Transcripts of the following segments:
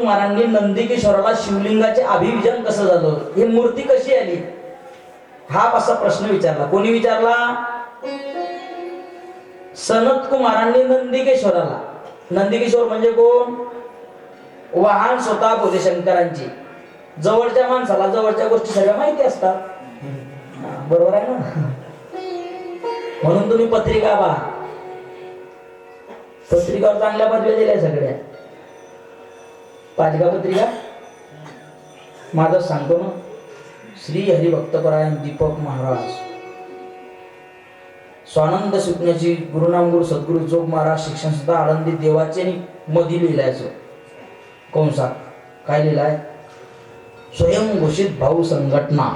कुमारांनी नंदिकेश्वराला शिवलिंगाचे अभिविजन कसं झालं, ही मूर्ती कशी आली, हा असा प्रश्न विचारला. कोणी विचारला? सनत कुमारांनी नंदिकेश्वराला. नंदिकेश्वर म्हणजे कोण? वाहन स्वतः बोले शंकरांची. जवळच्या माणसाला जवळच्या गोष्टी सगळ्या माहिती असतात, बरोबर आहे ना? म्हणून तुम्ही पत्रिका पहा, पत्रिकावर चांगल्या पदव्या दिल्या सगळ्या. पाचगा पत्रिका माझं सांगतो ना, श्री हरिभक्तपरायण दीपक महाराज, स्वानंद सुकण्याची गुरुनामगुरु सद्गुरु जोग महाराज शिक्षण सुद्धा आळंदी देवाचे मधी लिहिलायचं कंसात. काय लिहिलाय? स्वयंघोषित भाऊ संघटना.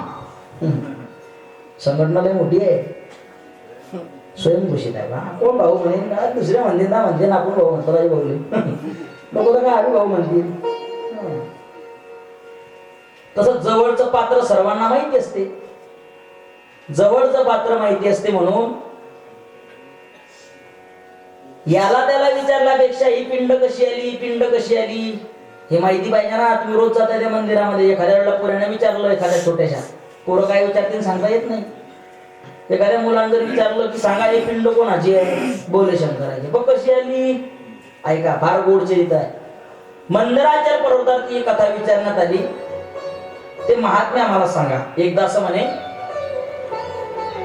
संघटना लय मोठी आहे, स्वयंघोषित आहे. कोण भाऊ म्हणेन का? दुसऱ्या म्हणते ना, म्हणते ना आपण भाऊ म्हणतो राजे भाऊले लोक तर काय आम्ही भाऊ म्हणतील. तसं जवळचं पात्र सर्वांना माहिती असते, जवळचं पात्र माहिती असते. म्हणून याला त्याला विचारल्यापेक्षा ही पिंड कशी आली, ही पिंड कशी आली हे माहिती पाहिजे ना. तुम्ही रोज जाता त्या मंदिरामध्ये, एखाद्या वेळेला पोराने विचारलं, एखाद्या छोट्याशा पोरं काय विचारतील सांगता येत नाही. एखाद्या मुलांना जर विचारलं की सांगा ही पिंड कोणाची आहे, बोले शंकराची. बघ कशी आली, ऐका फार गोड चरित आहे. मंदराचल पर्वतावरती एक कथा विचारण्यात आली, ते महात्म्य आम्हाला सांगा. एकदा असं म्हणे,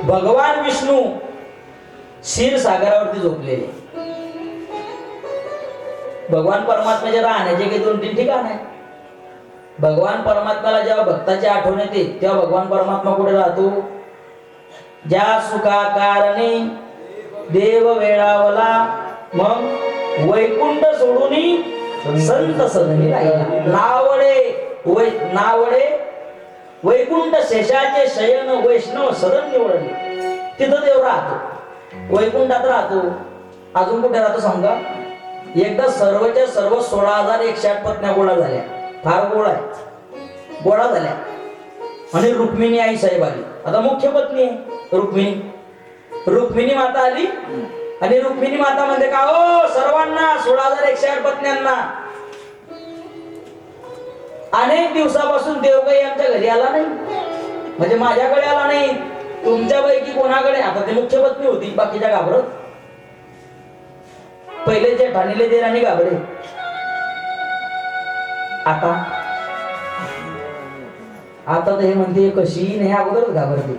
भगवान विष्णू क्षीरसागरावरती झोपलेले. भगवान परमात्म्याच्या राहण्याचे काही 2-3 ठिकाण आहे. भगवान परमात्म्याला जेव्हा भक्ताची आठवण येते तेव्हा भगवान परमात्मा कुठे राहतो? ज्या सुखा कारणे देव वेळावला, मग वैकुंठ सोडून संत सदनी राहिला. नावडे वैकुंठ शेषाचे शयन वैष्णव सदन निवडले. तिथं देव राहतो, वैकुंठात राहतो. अजून कुठे राहतो सांगा? एकदा सर्वच्या सर्व 16,108 पत्न्या गोळा झाल्या. फार गोळा आहे, गोळा झाल्या. आणि रुक्मिणी आई साहेब आली. आता मुख्य पत्नी आहे रुक्मिणी माता आली. आणि रुक्मिणी माता म्हणते का, ओ सर्वांना 16,108 पत्न्यांना, अनेक दिवसापासून देव काही आमच्या घरी आला नाही, म्हणजे माझ्याकडे आला नाही, तुमच्यापैकी कोणाकडे? आता ते मुख्य पत्नी होती, बाकीच्या घाबरत. पहिले जे ठाणीले देराणी घाबरे, आता तर हे म्हणते कशी नाही, अगोदरच घाबरते.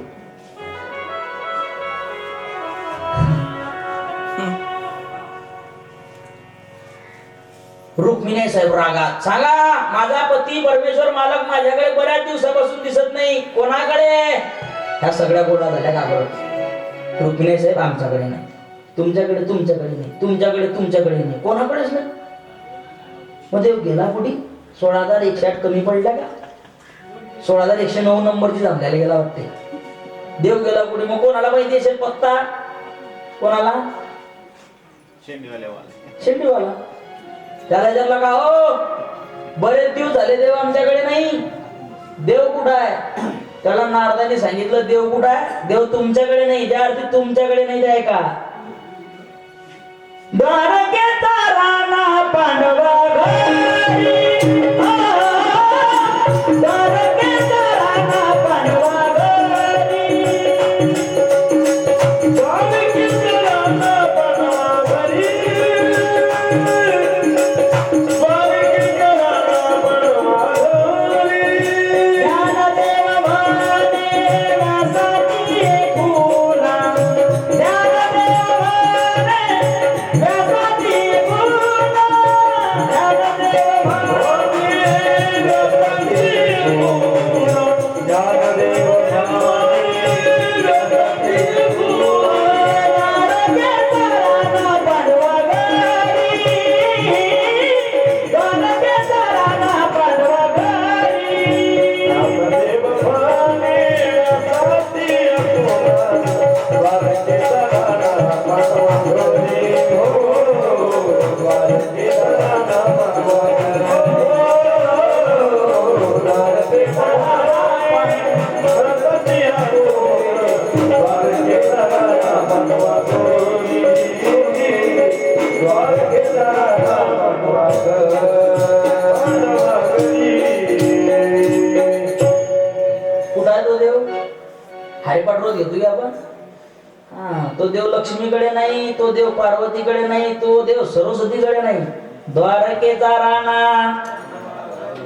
रुक्मिणी साहेब रागात, सांगा माझा पती परमेश्वर मालक माझ्याकडे बऱ्याच दिवसापासून दिसत नाही, कोणाकडे? ह्या सगळ्या गोळा झाल्या घाबरत. रुक्मिणी साहेब आमच्याकडे नाही, तुमच्याकडे नाही, तुमच्याकडे नाही, कोणाकडेच नाही. मग देव गेला कुठे? 16,108 कमी पडल्या का? 16,109 नंबरची जमल्याला गेला वाटते. देव गेला कुठे? मग कोणाला माहिती असेल पत्ता? कोणाला? शेंडीवाला. त्याला विचारला का, हो बरेच दिवस झाले देव आमच्याकडे नाही, देव कुठं आहे? त्याला नारदाने सांगितलं देव कुठं आहे? देव तुमच्याकडे नाही. ज्या अर्थी तुमच्याकडे नाही ते ऐका. द्वारकेचा राणा पांडवा घरी, द्वारकेचा राणा पांडवा घरी, द्वारकेचा राणा पांडवा घरी, द्वारकेचा राणा पांडवा घरी. ज्ञानदेव वासाठी एकूणा, ज्ञानदेव Oh हरिपाठ रोज घेतो की आपण. हा, तो देव लक्ष्मीकडे नाही, तो देव पार्वतीकडे नाही, तो देव सरस्वतीकडे नाही, द्वारकेचा राणा.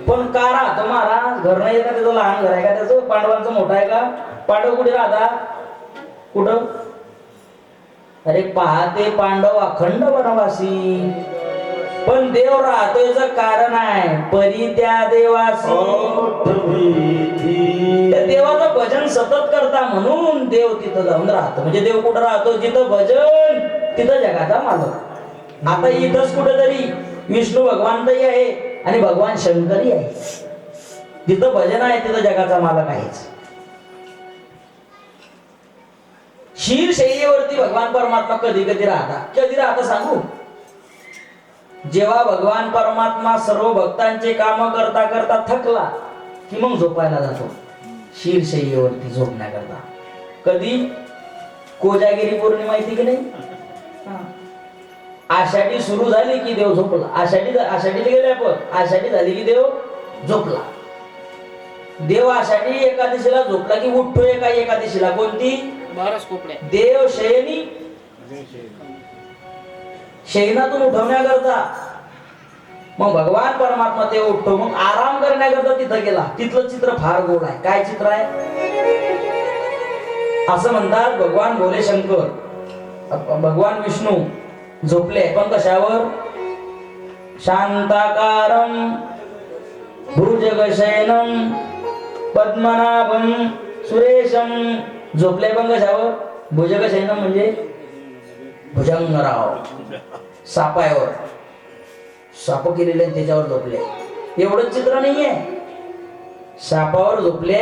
पण का राहतो महाराज? घर नाही का त्याचं? लहान घर आहे का त्याचं? पांडवांचं मोठं आहे का? पांडव कुठे राहतात? कुठं? अरे पहाते पांडव अखंड वनवासी, पण देव राहतो याचं कारण आहे परी त्या देवासी. त्या देवाचं भजन सतत करता म्हणून देव तिथं जाऊन राहतो. म्हणजे देव कुठं राहतो? जिथं भजन तिथं जगाचा मालक. आता इथंच कुठेतरी विष्णू भगवान तरी आहे आणि भगवान शंकरही आहे. जिथं भजन आहे तिथं जगाचा मालक आहेच. शीर्षयेवरती भगवान परमात्मा कधी कधी राहता सांगू? जेव्हा भगवान परमात्मा सर्व भक्तांचे काम करता करता थकला की मग झोपायला जातो शीर्षयेवरती झोपण्याकरता. कधी? कोजागिरी पौर्णिमा माहिती की नाही? आषाढी सुरू झाली की देव झोपला. आषाढीला गेले आपण, आषाढी झाली की देव झोपला. देव आषाढी एकादशीला झोपला की उठतो एका एकादशीला. कोणती? देव शयनी. शयनातून उठवण्याकरता मग भगवान परमात्मा ते उठतो. मग आराम करण्याकरता तिथं गेला. तिथलं चित्र फार गोड आहे. काय चित्र आहे? असं म्हणतात भगवान भोले शंकर, भगवान विष्णू झोपले, पण कशावर? शांताकारं भुजगशयनं पद्मनाभं सुरेशं. झोपले पण कशावर? भुजगशयनं म्हणजे भुजंगराव, सापायावर साप केलेले त्याच्यावर झोपले. एवढंच चित्र नाहीये. सापावर झोपले,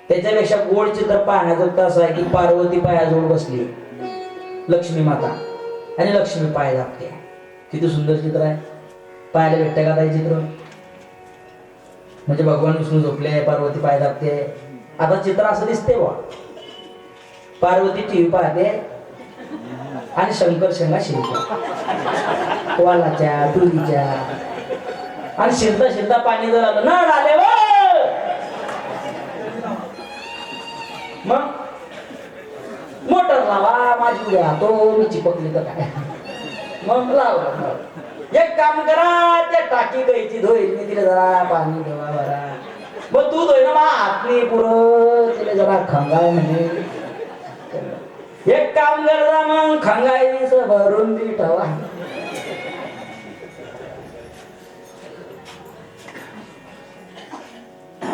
त्याच्यापेक्षा गोड चित्र पाहण्याचं असं आहे की पार्वती पायाजवळ बसली लक्ष्मी माता आणि लक्ष्मी पाय दाबते. किती सुंदर चित्र आहे. पाहायला भेटते का ताई चित्र? म्हणजे भगवान विष्णू झोपले, पार्वती पाय दाबते. आता चित्र असं दिसते बा. पार्वती टीव्ही पाहते आणि शंकर शेंगा शिरतो वालाच्या तुरीच्या. आणि शिरता शिरता पाणी जर आलं ना आले मग मोटर लावा, माझी उद्या तो मी चिपकली तर काय. मग लावला. एक काम करा, त्या टाकी गायची धुईल मी, तिला जरा पाणी देवा भरा. मग तू धुई ना हातनी पुरं, तिला जरा खंगाय म्हणजे. एक काम करता मग खंगाईच भरून बी ठेवा.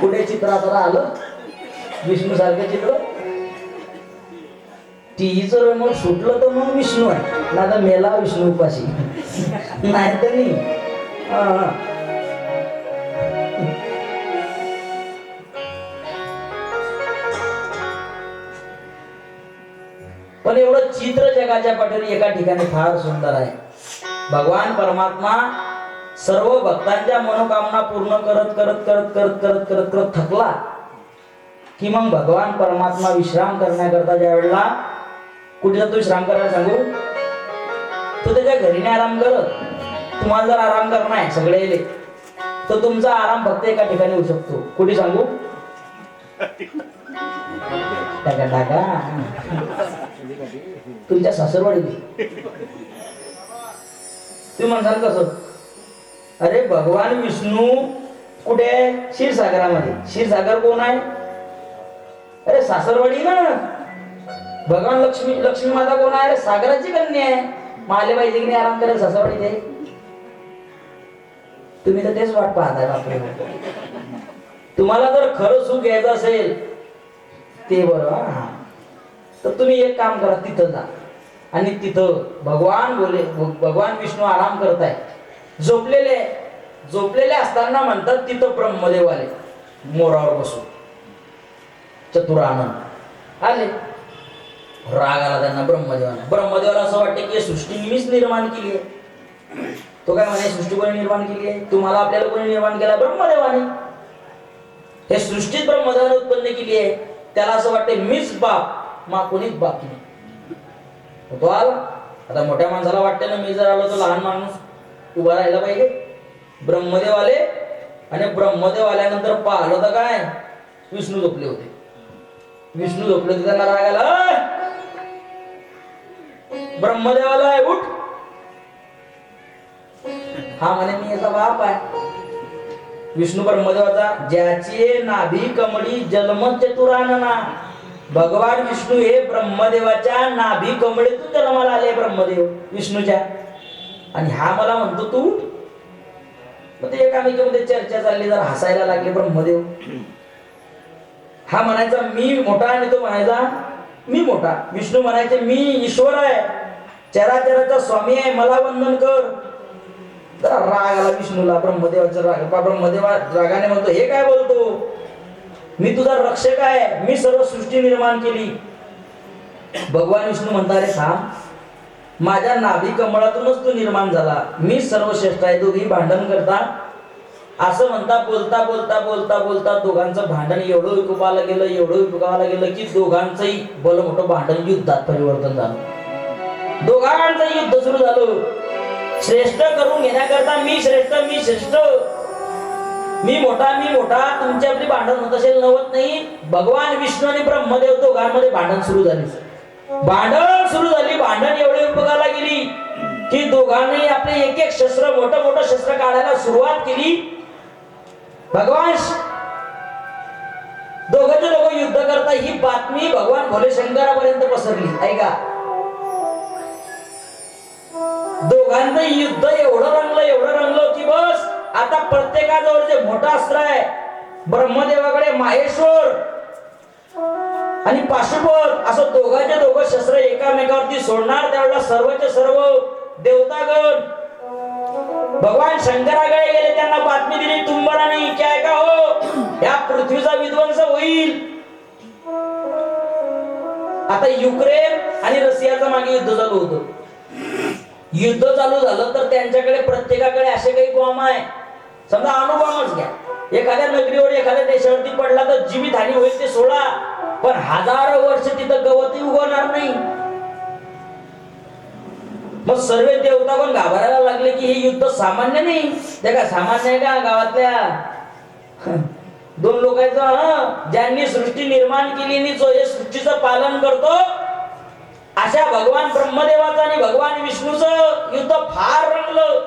पुढे चित्रात आलं विष्णू सारखं चित्र. टीव्हीचं रिमोट सुटलं तर मग विष्णू आहे, ना तर मेला विष्णू उपाशी. नाही तर नाही. पण एवढं चित्र जगाच्या पाठीवर एका ठिकाणी फार सुंदर आहे. भगवान परमात्मा सर्व भक्तांच्या मनोकामना पूर्ण करत करत करत करत करत करत करत थकला की मग भगवान परमात्मा विश्राम करण्याकरता ज्या वेळेला कुठे जातो विश्राम करायला सांगू? तो त्याच्या घरी नाही आराम करत. तुम्हाला जर आराम करणार आहे सगळे तर तुमचा आराम फक्त एका ठिकाणी होऊ शकतो. कुठे सांगू? टाका टाका तुमच्या सासरवाडी. तुम्ही म्हणसाल कसं? अरे भगवान विष्णू कुठे? क्षीरसागरामध्ये. क्षीरसागर कोण आहे? अरे सासरवाडी ना. भगवान लक्ष्मी माता कोण आहे? अरे सागराची कन्या आहे. माले पाहिजे की नाही आराम करायला सासरवाडी ते? तुम्ही तर तेच वाट पाहताय बापरे. तुम्हाला जर खरं सुख घ्यायचं असेल ते बरं, तर तुम्ही एक काम करा, तिथं जा आणि तिथं भगवान विष्णू आराम करताय. झोपलेले असताना म्हणतात तिथं ब्रह्मदेव आले मोरावर बसून. चतुरानंद आले. राग आला त्यांना ब्रह्मदेवाला असं वाटतं की सृष्टी मीच निर्माण केली आहे. तो काय म्हणे, सृष्टी कोणी निर्माण केली आहे? तुम्हाला आपल्याला कोणी निर्माण केला? ब्रह्मदेवाने. हे सृष्टीत ब्रह्मदेवाने उत्पन्न केली आहे. त्याला असं वाटते मीच बाप, मा कोणीच बाप नाही. तो आला. आता मोठ्या माणसाला वाटते ना, मी जर आलो तर लहान माणूस उभा राहायला पाहिजे. ब्रह्मदेव आले आणि ब्रह्मदेव आल्यानंतर पाहिलं तर काय, विष्णू झोपले होते. विष्णू झोपले होते, त्यांना राग आला, "अय! ब्रह्मदेवाला आहे, उठ." हा म्हणे मी याचा बाप आहे. विष्णू ब्रह्मदेवाचा, ज्याची नाभी कमळी जन्म चतुरानना. भगवान विष्णू हे ब्रह्मदेवाच्या नाभी कमळीतून जन्माला आले, ब्रह्मदेव विष्णूच्या. आणि हा मला म्हणतो तू उठ. मग ते एकामेकांमध्ये चर्चा चालली, जरा हसायला लागले ब्रह्मदेव. हा म्हणायचा मी मोठा आणि तो म्हणायचा मी मोठा. विष्णू म्हणायचे मी ईश्वर आहे, चराचराचा स्वामी आहे, मला वंदन कर. जरा राग आला विष्णूला, ब्रह्मदेवाचा राग. ब्रह्मदेवा रागाने म्हणतो, हे काय बोलतो, मी तुझा रक्षक आहे, मी सर्व सृष्टी निर्माण केली. भगवान विष्णू म्हणतात, अरे थांब, माझ्या नाभी कमळातूनच तू निर्माण झाला, मी सर्वश्रेष्ठ आहे. दोघी भांडण करता असं म्हणता, बोलता बोलता बोलता बोलता दोघांचं भांडण एवढं विकोपाला गेलं, एवढं विकोपाला गेलं की दोघांचंही भलं मोठं भांडण युद्धात परिवर्तन झालं. दोघांचं युद्ध सुरू झालं. श्रेष्ठ करून घेण्याकरता मी श्रेष्ठ, मी श्रेष्ठ, मी मोठा, मी मोठा. तुमची आपली भांडण होत असेल नवत नाही. भगवान विष्णू आणि ब्रह्मदेव दोघांमध्ये भांडण सुरू झाली. भांडण सुरू झाली. भांडण एवढे उपयोगाला गेली की दोघांनी आपले एक एक शस्त्र, मोठं मोठं शस्त्र काढायला सुरुवात केली. भगवान दोघांचे दोघं युद्ध करता ही बातमी भगवान भोले शंकरापर्यंत पसरली. ऐका, दोघांचं युद्ध एवढं रंगलं की बस आता प्रत्येकाजवळ जे मोठं अस्त्र आहे, ब्रह्मदेवाकडे माहेश्वर आणि पाशुपत, असं दोघांचे दोघं शस्त्र एकामेकावरती सोडणार. त्यावेळेला सर्वचे सर्व देवतागण भगवान शंकराकडे गेले, त्यांना बातमी दिली तुंबराने की ऐका हो, या पृथ्वीचा विध्वंस होईल. आता युक्रेन आणि रशियाचं मागे युद्ध चालू होतं. युद्ध चालू झालं तर त्यांच्याकडे प्रत्येकाकडे असे काही बॉम्ब आहे, समजा अणुबॉम्बच घ्या, एखाद्या नगरीवर एखाद्या देशावरती पडला तर जीवित हानी होईल ते सोडा, पण हजारो वर्ष तिथं गवतही उगवणार नाही. मग सर्व देवतागण घाबरायला लागले की हे युद्ध सामान्य नाही. ते का सामान्य आहे का, गावातल्या दोन लोकांचं, ज्यांनी सृष्टी निर्माण केली आणि जो हे सृष्टीचं पालन करतो, अशा भगवान ब्रह्मदेवाचं आणि भगवान विष्णूचं युद्ध फार रंगलं,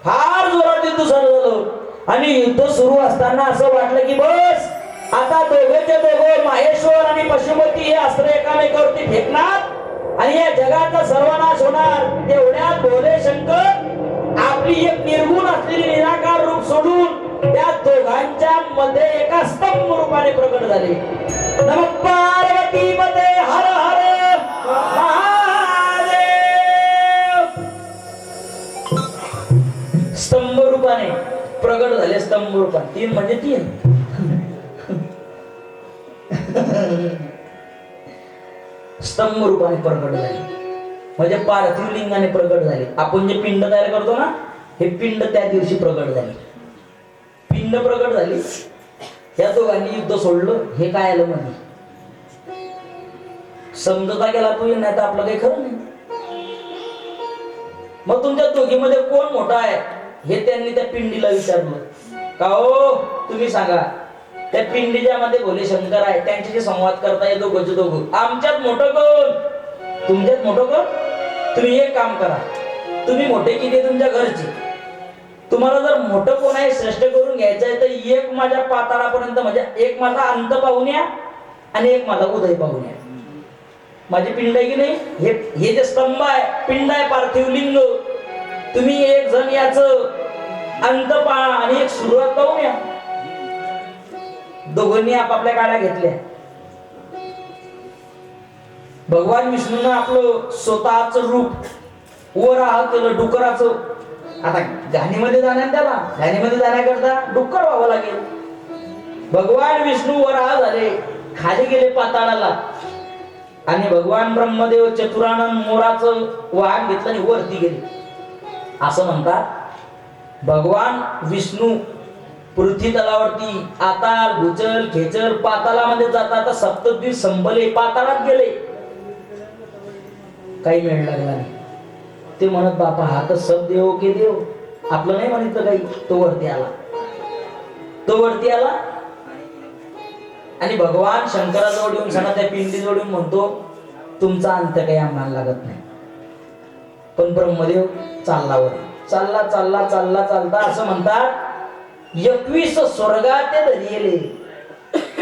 फार जोरात युद्ध सुरू झालं. आणि युद्ध सुरू असताना असं वाटलं की बस आता दोघेचे दोघे माहेश्वर आणि पशुपती हे अस्त्र एकामेकावरती फेकणार आणि या जगाचा सर्वनाश होणार. तेवढ्यात भोले शंकर आपली एक निर्गुण असलेली निराकार रूप सोडून त्या दोघांच्या मध्ये एका स्तंभ रूपाने प्रकट झाले. नमः पार्वती पते हर हर महादेव. स्तंभ रूपाने प्रकट झाले. स्तंभ रूपाने, तीन म्हणजे तीन. स्तंभ रूपाने प्रकट झाले म्हणजे पार्थिव लिंगाने प्रकट झाले. आपण जे पिंड तयार करतो ना, हे पिंड त्या दिवशी प्रकट झाले. पिंड प्रकट झाली. या दोघांनी युद्ध सोडलं. हे काय आलं म्हणजे समजता गेला तो, नाही तर आपलं काही खरं नाही. मग तुमच्या दोघीमध्ये कोण मोठा आहे हे त्यांनी त्या पिंडीला विचारलं. का हो तुम्ही सांगा, त्या पिंडीच्या मध्ये भोले शंकर आहे, त्यांच्याशी संवाद करता येतो दोघं दोघं. आमच्यात मोठं कोण, तुमच्यात मोठं कोण. तुम्ही एक काम करा, तुम्ही मोठे किती तुमच्या घरचे, तुम्हाला जर मोठं कोण आहे श्रेष्ठ करून घ्यायचं आहे तर एक माझ्या पाताळापर्यंत, म्हणजे एक माझा अंत पाहून या आणि एक माझा उदय पाहून या. माझी पिंड आहे की नाही, हे जे स्तंभ आहे पिंड आहे, पार्थिव लिंग. तुम्ही एक जण याच अंत पहा आणि एक सुरुवात पाहून या. दोघांनी आपापल्या गाड्या घेतल्या. भगवान विष्णूनं आपलं स्वतःच रूप वराह केलं, डुकराचं. आता घाणीमध्ये जाण्या त्याला, घाणीमध्ये जाण्याकरता डुक्कर व्हावं लागेल. भगवान विष्णू वराह झाले, खाली गेले पाताळाला. आणि भगवान ब्रह्मदेव चतुरानन मोराचं वाहन घेतलं आणि वरती गेले. असं म्हणतात भगवान विष्णू पृथ्वी तलावरती आताल भूचल खेचल पाताळामध्ये जातात. सप्तद्वीप संभले, पाताळात गेले. काही मेळ लागला नाही. ते म्हणत बापा हा तर सब देव के देव, आपलं नाही म्हणितलं काही. तो वरती आला. आणि भगवान शंकराजवळ येऊन सणा त्या पिंडीजवळ येऊन म्हणतो तुमचा अंत्य काही आम्हाला लागत नाही. पण ब्रह्मदेव चालला वर, चालला चालला चालला चालता असं म्हणतात 21 स्वर्गात धरिले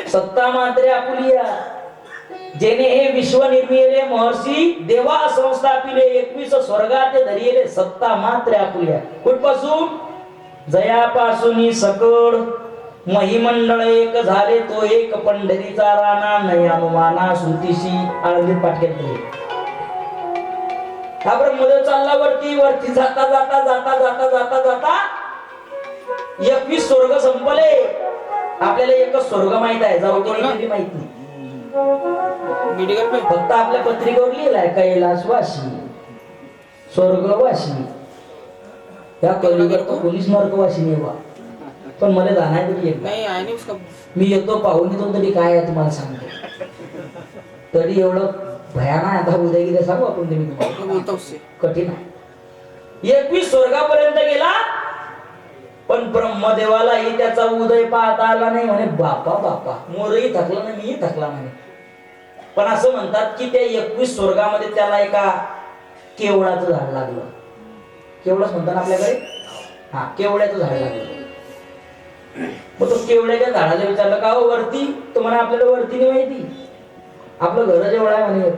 सत्ता मात्रे आपुलिया, जेने हे विश्व निर्मिले महर्षी देवा संस्थापिले 21 स्वर्गात धरिले सत्ता मात्रे आपुलिया. कुठपासून? जयापासून सकळ महिमंडळ एक झाले तो एक पंढरीचा राणा नाही अनुमाना श्रुतीशी. आळंदीत पाठ केले. हा ब्रह्मदेव चालला वरती, वरती जाता जाता जाता जाता जाता जाता 21 स्वर्ग संपले. आपल्याला एकच स्वर्ग माहित आहे, जाऊ माहित नाही. फक्त आपल्या पत्रिकेवर लिहिलाय कैलासवासी स्वर्गवासी. या कलियुगात कोणीच नरकवासी नाही बा. पण मला जाणार तरी एक नाही. मी येतो पाहून येतो तरी काय आहे तुम्हाला सांगतो. तरी एवढं भयान आहे. आता उदयगिरी सांगू आपण ते. मी तुम्हाला कठीण आहे. 21 स्वर्गापर्यंत गेला पण ब्रह्मदेवालाही त्याचा उदय पाहता आला नाही. म्हणे बापा बापा मोरही थकला नाही, मीही थकला नाही. पण असं म्हणतात की त्या 21 स्वर्गामध्ये त्याला एका केवळाचं झाड लागलं. केवळच म्हणतात आपल्याकडे. हा, केवळ्याचं झाड लागलं. मग तो केवळ्याच्या झाडाला विचारलं का हो वरती? तो म्हणे आपल्याला वरती नाही माहिती, आपलं घर जेवढं आहे म्हणे.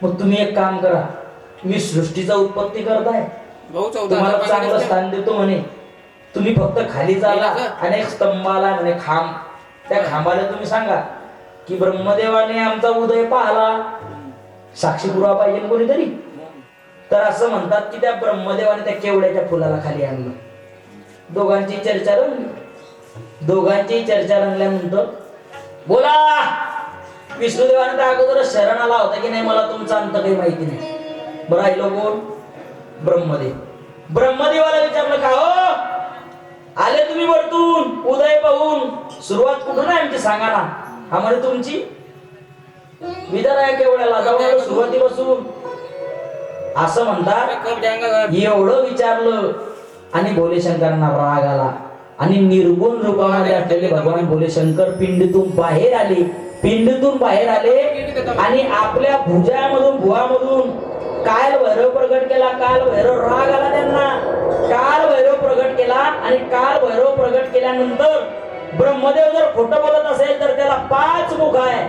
मग तुम्ही एक काम करा, मी सृष्टीचा उत्पत्ती करताय, तुम्हाला चांगलं स्थान देतो म्हणे. तुम्ही फक्त खाली चाला आणि एक स्तंभाला म्हणे खांब, त्या खांबाला तुम्ही सांगा की ब्रह्मदेवाने आमचा उदय पाहला. साक्षी पुरावा पाहिजे कोणीतरी. तर असं म्हणतात की त्या ब्रह्मदेवाने त्या केवड्याच्या फुलाला खाली आणलं. दोघांची चर्चा रंगल्यानंतर बोला विष्णुदेवाने त्या अगोदर शरण आला होता की नाही मला तुमचा अंत काही माहिती नाही. बरं आलो कोण? ब्रह्मदेव. ब्रह्मदेवाला विचारलं का हो आले तुम्ही वरतून उदय पाहून, सुरुवात कुठून आहे आमची सांगा ना. हा म्हणे तुमची विचार आहे केवढ्याला जवळ सुरुवातीपासून. असं म्हणतात. एवढं विचारलं आणि भोलेशंकरांना राग आला आणि निर्गुण रूपामध्ये असलेले भगवान भोलेशंकर पिंडीतून बाहेर आले. पिंडीतून बाहेर आले आणि आपल्या भुजामधून काल भैरव प्रगट केला. काल भैरव राग आला त्यांना. काल भैरव प्रगट केला आणि काल भैरव प्रगट केल्यानंतर ब्रह्मदेव जर खोटं बोलत असेल तर त्याला 5 मुख आहे.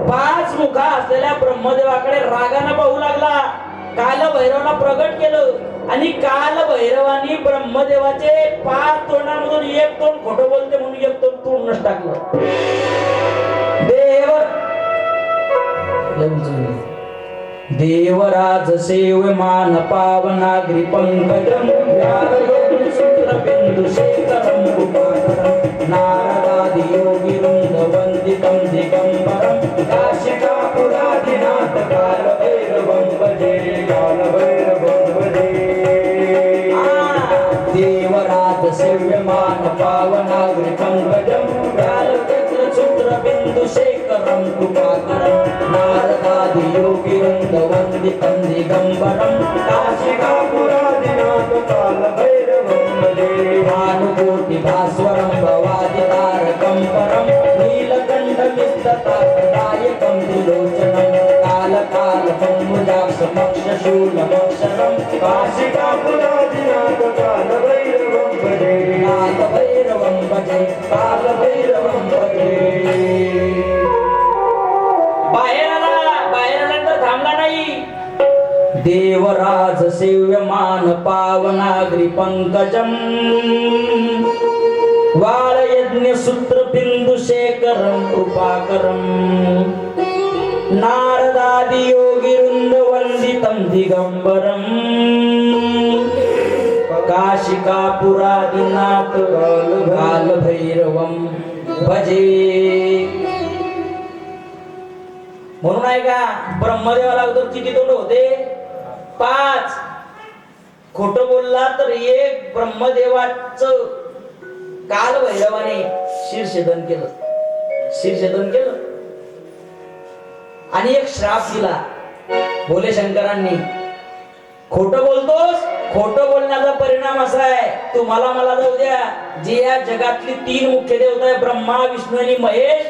5 मुखा असलेल्या ब्रह्मदेवाकडे रागाने पाहू लागला. काल भैरवला प्रगट केलं आणि काल भैरवानी ब्रह्मदेवाचे 5 तोंडांमधून एक तोंड खोटं बोलते म्हणून एक तोंड तोडूनच टाकलं. देवराज सेव्यमान पावनाग्री पंकजम बिंदु शेखरम उपाकरम नारदादि योगी वृंद वंदितम दिगंबरम काशिकापुरादिनाथ काल भैरवं भजे काल भैरवं भजे. देवराज सेव्यमान पावनाग्री पंकजम सूत्र बिंदु शेखरम उपाकरम नारदादि योगी वृंद वंदितम दिगंबरम काशिकापुरादिनाथ काल भैरवं भजे. भानुकोटि भास्वरं भवादि तारकं परं नीलकंठ विस्ततादायकं त्रिलोचनं कालकालकं मुजाक्षमक्षशूलमक्षरं काशिकापुरादिनाथ काल भैरवं भजे काल भैरवं भजे काल भैरवं भजे. बाहेर आल्यानंतर थांबला नाही. देवराज सेव्यमान पावनाग्री पंकजम वाळ यज्ञ सूत्र बिंदु शेखरम कृपाकरम नारदादि योगी वृंद वंदितम दिगंबरम काशिकापुरादिनाथ काल भैरवं भजे. म्हणून आहे का ब्रह्मदेवाला अगोदर किती तोंड होते? 5. खोटं बोलला तर एक ब्रह्मदेवाचं काल भैरवाने शीर्षेदन केलं आणि एक श्राप दिला भोलेशंकरांनी. खोटं बोलतोस, खोटं बोलण्याचा परिणाम असा आहे तुम्हाला मला जाऊ द्या, जे या जगातली 3 मुख्य देवता आहे ब्रह्मा विष्णू आणि महेश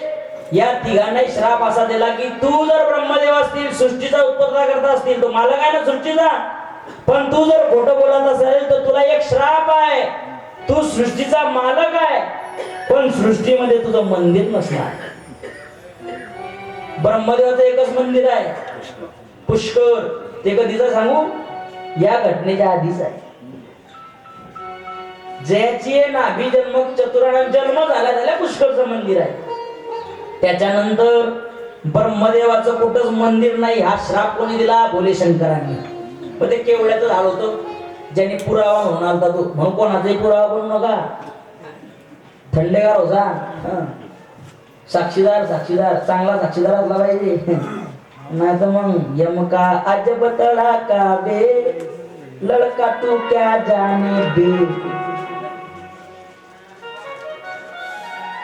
या तिघांनाही श्राप असा दिला की तू जर ब्रह्मदेव असतील, सृष्टीचा उत्पत्ता करता असतील, तो मालक आहे ना सृष्टीचा, पण तू जर खोटं बोलत असेल तर तुला एक श्राप आहे. तू सृष्टीचा मालक आहे पण सृष्टीमध्ये तुझं मंदिर नसणार. ब्रह्मदेवाचं एकच मंदिर आहे पुष्कर. ते कधीच सांगू, या घटनेच्या आधीच आहे. ज्याची नाभी जन्म चतुरानन जन्म झाल्या पुष्करचं मंदिर आहे. त्याच्यानंतर ब्रह्मदेवाचं कुठंच मंदिर नाही. हा श्राप कोणी दिला? भोले शंकरांनी. पण ते केवढ्याचं झालं होतं, ज्यांनी पुरावा म्हणून आलता तो. म्हणून कोणाचाही पुरावा बनू नका, थंडेगार हो जा. साक्षीदार साक्षीदार चांगला साक्षीदार असला पाहिजे, नाही तर मग यमका अजब तड़ाका बे लड़का तू क्या जाने बे.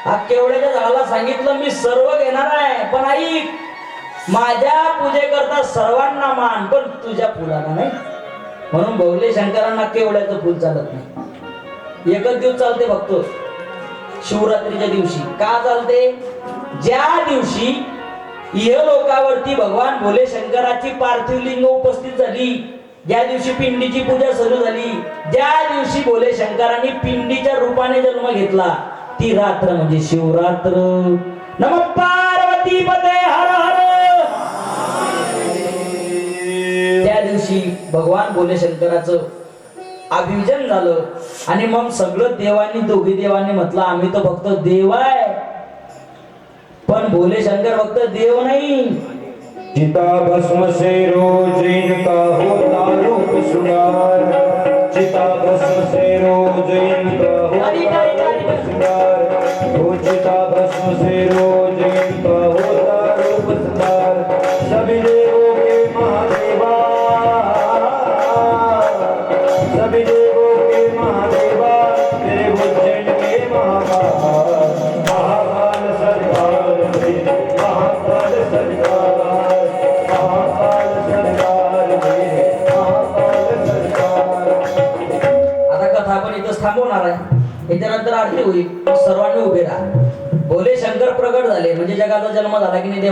हा केवढ्याच्या झाडाला सांगितलं मी सर्व घेणार आहे, पण ऐक, माझ्या पूजेकरता सर्वांना मान, पण तुझ्या फुलाला नाही. म्हणून भोले शंकरांना केवढ्याचं फुल चालत नाही. एकच दिवस चालते फक्त, शिवरात्रीच्या दिवशी. का चालते? ज्या दिवशी इहलोकावरती भगवान भोले शंकराची पार्थिव लिंग उपस्थित झाली, ज्या दिवशी पिंडीची पूजा सुरू झाली, ज्या दिवशी भोले शंकरांनी पिंडीच्या रूपाने जन्म घेतला, ती रात्र म्हणजे शिवरात्र. नमः पार्वती पते हर हर. त्या दिवशी भगवान भोले शंकराचं अभिषेक झालं आणि मग सगळं देवांनी, दोघी देवांनी म्हटलं आम्ही तर फक्त देव आहे, पण भोले शंकर फक्त देव नाही. चिता भस्म से रोज इनका होता रूप सुनार, चिता भस्म से रोज इनका होता रूप सुनार, हो चिता भस्म से रोज इनका होता रूप सुनार. सभी देवों के महादेवा, सभी देवों के महादेवा, तेरे उज्जैन के महाकाल, महाकाल सरकार, महाकाल सरकार, महाकाल सरकार, महाकाल सरकार. आता कथा आपण इथंच थांबवणार आहे. याच्यानंतर आरती होईल. सर्वांनी उभे राहा. भोले शंकर प्रगट झाले म्हणजे जगाचा जन्म झाला की नाही.